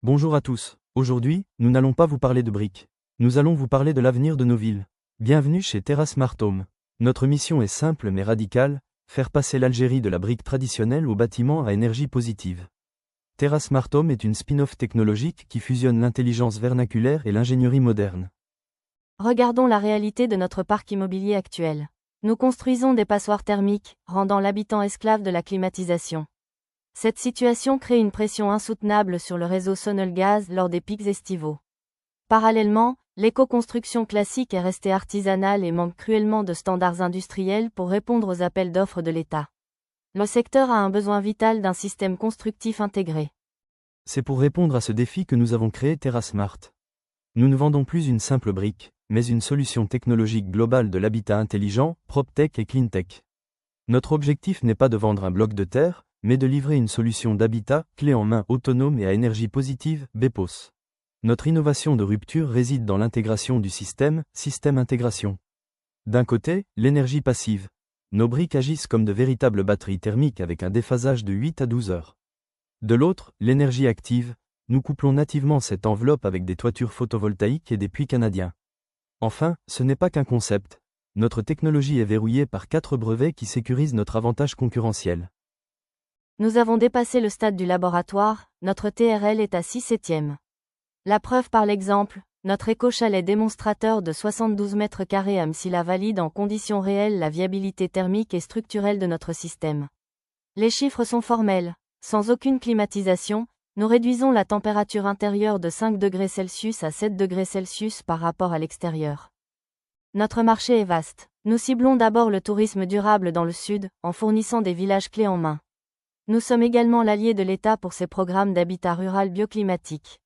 Bonjour à tous. Aujourd'hui, nous n'allons pas vous parler de briques. Nous allons vous parler de l'avenir de nos villes. Bienvenue chez Terra Smart Home. Notre mission est simple mais radicale, faire passer l'Algérie de la brique traditionnelle au bâtiment à énergie positive. Terra Smart Home est une spin-off technologique qui fusionne l'intelligence vernaculaire et l'ingénierie moderne. Regardons la réalité de notre parc immobilier actuel. Nous construisons des passoires thermiques, rendant l'habitant esclave de la climatisation. Cette situation crée une pression insoutenable sur le réseau Sonel-Gaz lors des pics estivaux. Parallèlement, l'éco-construction classique est restée artisanale et manque cruellement de standards industriels pour répondre aux appels d'offres de l'État. Le secteur a un besoin vital d'un système constructif intégré. C'est pour répondre à ce défi que nous avons créé Terra Smart. Nous ne vendons plus une simple brique, mais une solution technologique globale de l'habitat intelligent, PropTech et CleanTech. Notre objectif n'est pas de vendre un bloc de terre, mais de livrer une solution d'habitat, clé en main autonome et à énergie positive, BEPOS. Notre innovation de rupture réside dans l'intégration du système intégration. D'un côté, l'énergie passive. Nos briques agissent comme de véritables batteries thermiques avec un déphasage de 8 à 12 heures. De l'autre, l'énergie active. Nous couplons nativement cette enveloppe avec des toitures photovoltaïques et des puits canadiens. Enfin, ce n'est pas qu'un concept. Notre technologie est verrouillée par 4 brevets qui sécurisent notre avantage concurrentiel. Nous avons dépassé le stade du laboratoire, notre TRL est à 6/7. La preuve par l'exemple, notre éco-chalet démonstrateur de 72 mètres carrés à Msila valide en conditions réelles la viabilité thermique et structurelle de notre système. Les chiffres sont formels. Sans aucune climatisation, nous réduisons la température intérieure de 5 degrés Celsius à 7 degrés Celsius par rapport à l'extérieur. Notre marché est vaste. Nous ciblons d'abord le tourisme durable dans le sud, en fournissant des villages clés en main. Nous sommes également l'allié de l'État pour ses programmes d'habitat rural bioclimatique.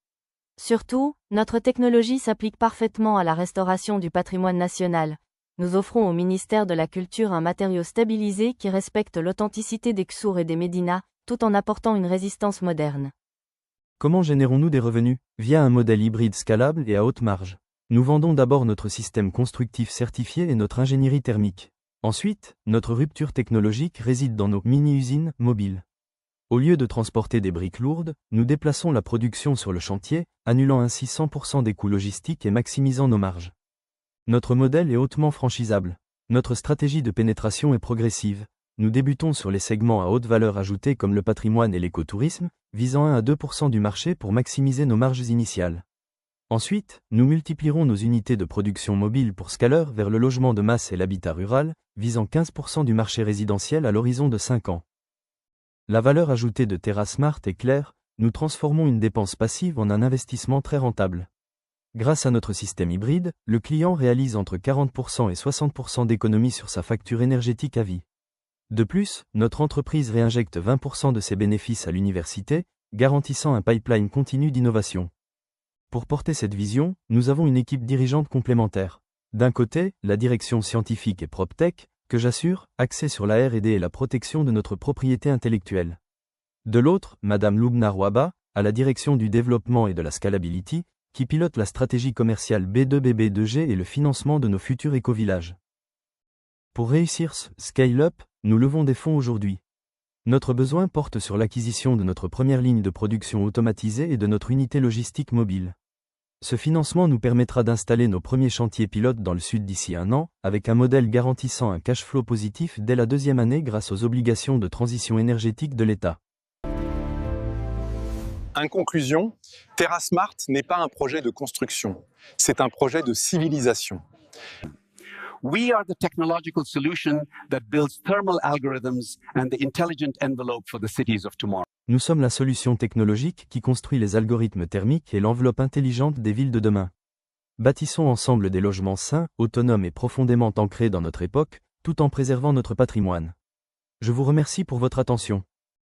Surtout, notre technologie s'applique parfaitement à la restauration du patrimoine national. Nous offrons au ministère de la Culture un matériau stabilisé qui respecte l'authenticité des Ksour et des Médinas, tout en apportant une résistance moderne. Comment générons-nous des revenus? Via un modèle hybride scalable et à haute marge. Nous vendons d'abord notre système constructif certifié et notre ingénierie thermique. Ensuite, notre rupture technologique réside dans nos mini-usines mobiles. Au lieu de transporter des briques lourdes, nous déplaçons la production sur le chantier, annulant ainsi 100% des coûts logistiques et maximisant nos marges. Notre modèle est hautement franchisable. Notre stratégie de pénétration est progressive. Nous débutons sur les segments à haute valeur ajoutée comme le patrimoine et l'écotourisme, visant 1 à 2% du marché pour maximiser nos marges initiales. Ensuite, nous multiplierons nos unités de production mobile pour Scaler vers le logement de masse et l'habitat rural, visant 15% du marché résidentiel à l'horizon de 5 ans. La valeur ajoutée de Terra Smart est claire, nous transformons une dépense passive en un investissement très rentable. Grâce à notre système hybride, le client réalise entre 40% et 60% d'économies sur sa facture énergétique à vie. De plus, notre entreprise réinjecte 20% de ses bénéfices à l'université, garantissant un pipeline continu d'innovation. Pour porter cette vision, nous avons une équipe dirigeante complémentaire. D'un côté, la direction scientifique et PropTech, que j'assure, axée sur la R&D et la protection de notre propriété intellectuelle. De l'autre, Madame Loubna Rouaba, à la direction du développement et de la scalability, qui pilote la stratégie commerciale B2B2G et le financement de nos futurs éco-villages. Pour réussir ce scale-up, nous levons des fonds aujourd'hui. Notre besoin porte sur l'acquisition de notre première ligne de production automatisée et de notre unité logistique mobile. Ce financement nous permettra d'installer nos premiers chantiers pilotes dans le sud d'ici 1 an, avec un modèle garantissant un cash flow positif dès la 2e année grâce aux obligations de transition énergétique de l'État. En conclusion, Terra Smart n'est pas un projet de construction, c'est un projet de civilisation. We are the technological solution that builds thermal algorithms and the intelligent envelope for the cities of tomorrow. Nous sommes la solution technologique qui construit les algorithmes thermiques et l'enveloppe intelligente des villes de demain. Bâtissons ensemble des logements sains, autonomes et profondément ancrés dans notre époque, tout en préservant notre patrimoine. Je vous remercie pour votre attention.